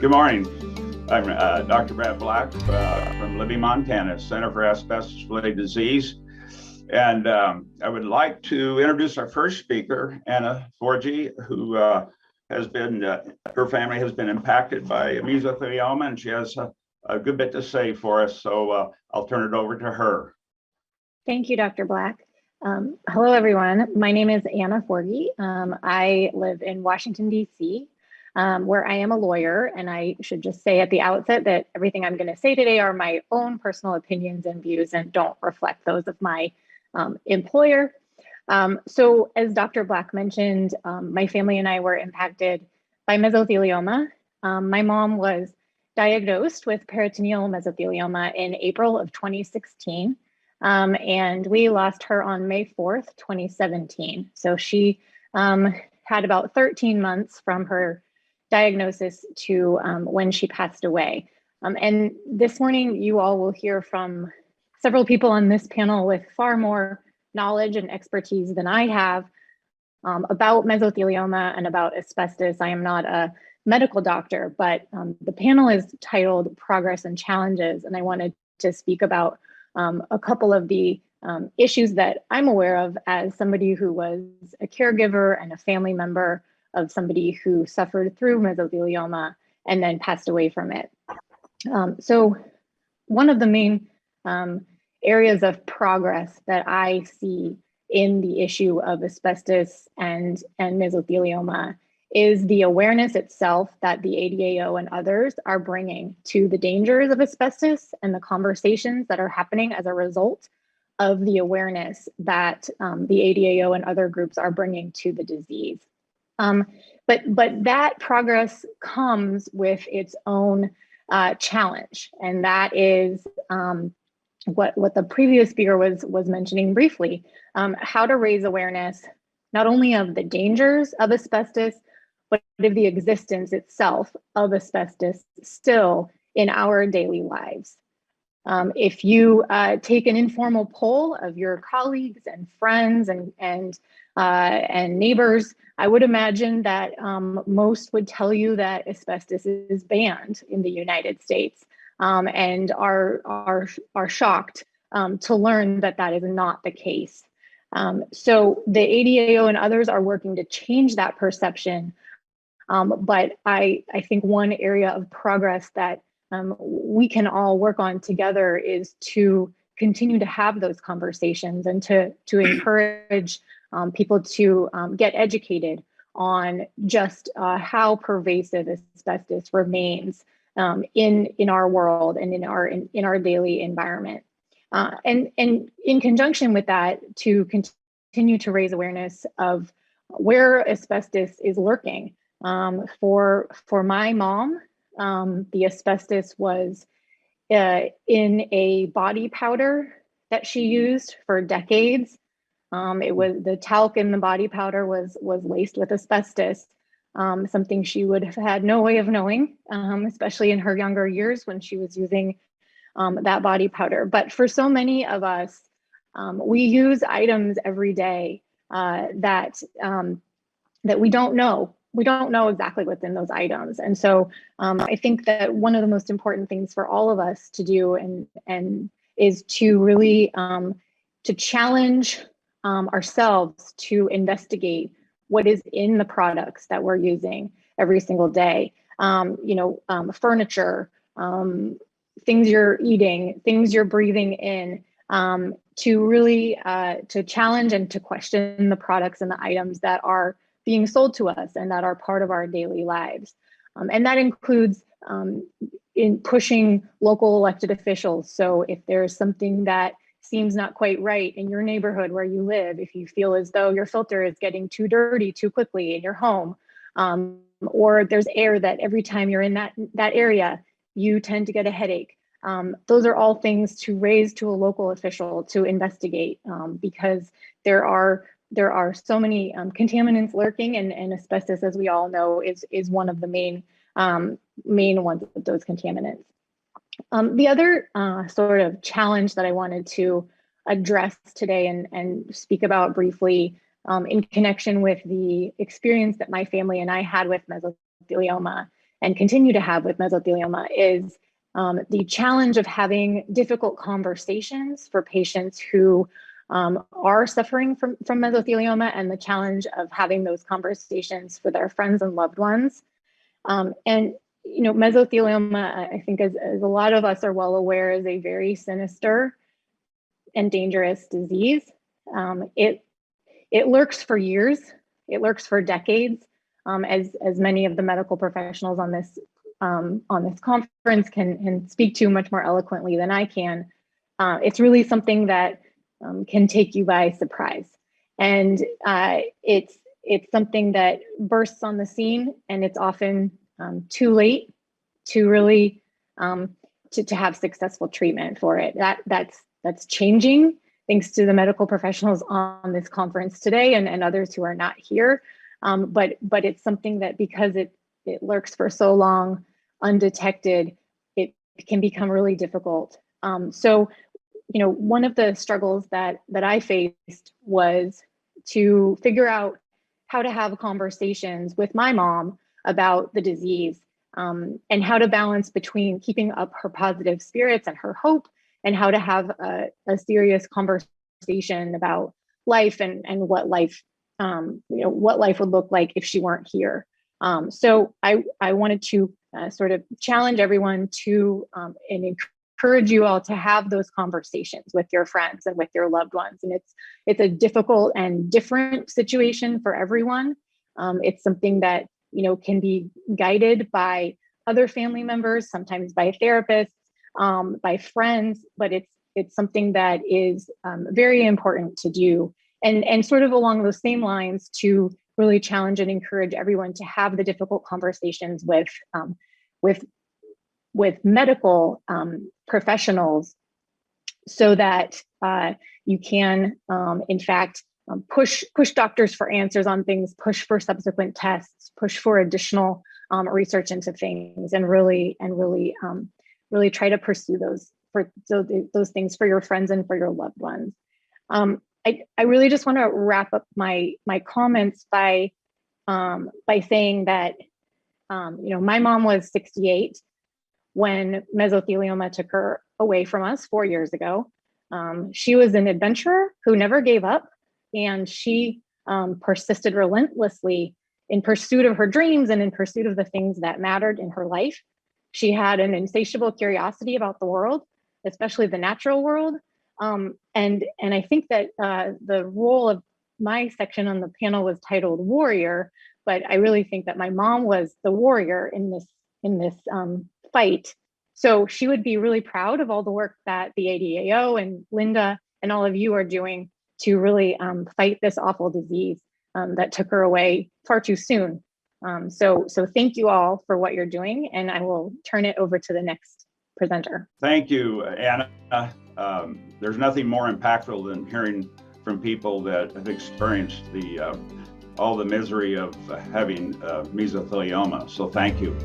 Good morning. I'm Dr. BradBlack from Libby, Montana, Center for Asbestos-Related Disease. And I would like to introduce our first speaker, Anna Forgie, who has been, her family has been impacted by mesothelioma, and she has a good bit to say for us. So I'll turn it over to her. Thank you, Dr. Black. Hello, everyone. My name is Anna Forgie. I live in Washington, D.C., where I am a lawyer, and I should just say at the outset that everything I'm going to say today are my own personal opinions and views and don't reflect those of my employer. So as Dr. Black mentioned, my family and I were impacted by mesothelioma. My mom was diagnosed with peritoneal mesothelioma in April of 2016, and we lost her on May 4th, 2017. So she had about 13 months from her diagnosis to when she passed away. And this morning, you all will hear from several people on this panel with far more knowledge and expertise than I have about mesothelioma and about asbestos. I am not a medical doctor, but the panel is titled Progress and Challenges, and I wanted to speak about a couple of the issues that I'm aware of as somebody who was a caregiver and a family member of somebody who suffered through mesothelioma and then passed away from it. So one of the main areas of progress that I see in the issue of asbestos and mesothelioma is the awareness itself that the ADAO and others are bringing to the dangers of asbestos and the conversations that are happening as a result of the awareness that the ADAO and other groups are bringing to the disease. But that progress comes with its own challenge, and that is what the previous speaker was mentioning briefly, how to raise awareness not only of the dangers of asbestos, but of the existence itself of asbestos still in our daily lives. If you take an informal poll of your colleagues and friends and neighbors, I would imagine that most would tell you that asbestos is banned in the United States, and are shocked to learn that that is not the case. So the ADAO and others are working to change that perception, but I think one area of progress that we can all work on together is to continue to have those conversations and to encourage people to get educated on just how pervasive asbestos remains in our world and in our daily environment. And in conjunction with that, to continue to raise awareness of where asbestos is lurking. For my mom, the asbestos was in a body powder that she used for decades. It was the talc in the body powder was laced with asbestos, something she would have had no way of knowing, especially in her younger years when she was using that body powder. But for so many of us, we use items every day that we don't know. We don't know exactly what's in those items. And so I think that one of the most important things for all of us to do and is to really to challenge ourselves to investigate what is in the products that we're using every single day. Furniture, things you're eating, things you're breathing in, to really to challenge and to question the products and the items that are being sold to us and that are part of our daily lives. And that includes in pushing local elected officials. So if there's something that seems not quite right in your neighborhood where you live, if you feel as though your filter is getting too dirty too quickly in your home, or there's air that every time you're in that area, you tend to get a headache. Those are all things to raise to a local official to investigate, because there are so many contaminants lurking, and asbestos, as we all know, is one of the main ones of those contaminants. The other sort of challenge that I wanted to address today and speak about briefly in connection with the experience that my family and I had with mesothelioma and continue to have with mesothelioma is the challenge of having difficult conversations for patients who are suffering from mesothelioma, and the challenge of having those conversations for their friends and loved ones. And mesothelioma, I think, as a lot of us are well aware, is a very sinister and dangerous disease. It lurks for years. It lurks for decades, as many of the medical professionals on this conference can speak to much more eloquently than I can. It's really something that can take you by surprise, and it's something that bursts on the scene, and it's often too late to really to have successful treatment for it. That's changing thanks to the medical professionals on this conference today and others who are not here. But it's something that, because it lurks for so long undetected, it can become really difficult. So one of the struggles that I faced was to figure out how to have conversations with my mom about the disease, and how to balance between keeping up her positive spirits and her hope, and how to have a serious conversation about life and what life what life would look like if she weren't here. So I wanted to sort of challenge everyone to and encourage you all to have those conversations with your friends and with your loved ones. And it's a difficult and different situation for everyone. It's something that can be guided by other family members, sometimes by therapists, by friends, but it's something that is very important to do. And sort of along those same lines, to really challenge and encourage everyone to have the difficult conversations with medical professionals, so that you can, in fact, push doctors for answers on things, push for subsequent tests, push for additional research into things, and really try to pursue those things for your friends and for your loved ones. I really just want to wrap up my comments by saying that my mom was 68 when mesothelioma took her away from us 4 years ago. She was an adventurer who never gave up, and she persisted relentlessly in pursuit of her dreams and in pursuit of the things that mattered in her life. She had an insatiable curiosity about the world, especially the natural world. And I think that the role of my section on the panel was titled Warrior, but I really think that my mom was the warrior in this fight. So she would be really proud of all the work that the ADAO and Linda and all of you are doing to really fight this awful disease that took her away far too soon. So thank you all for what you're doing, and I will turn it over to the next presenter. Thank you, Anna. There's nothing more impactful than hearing from people that have experienced all the misery of having mesothelioma. So thank you.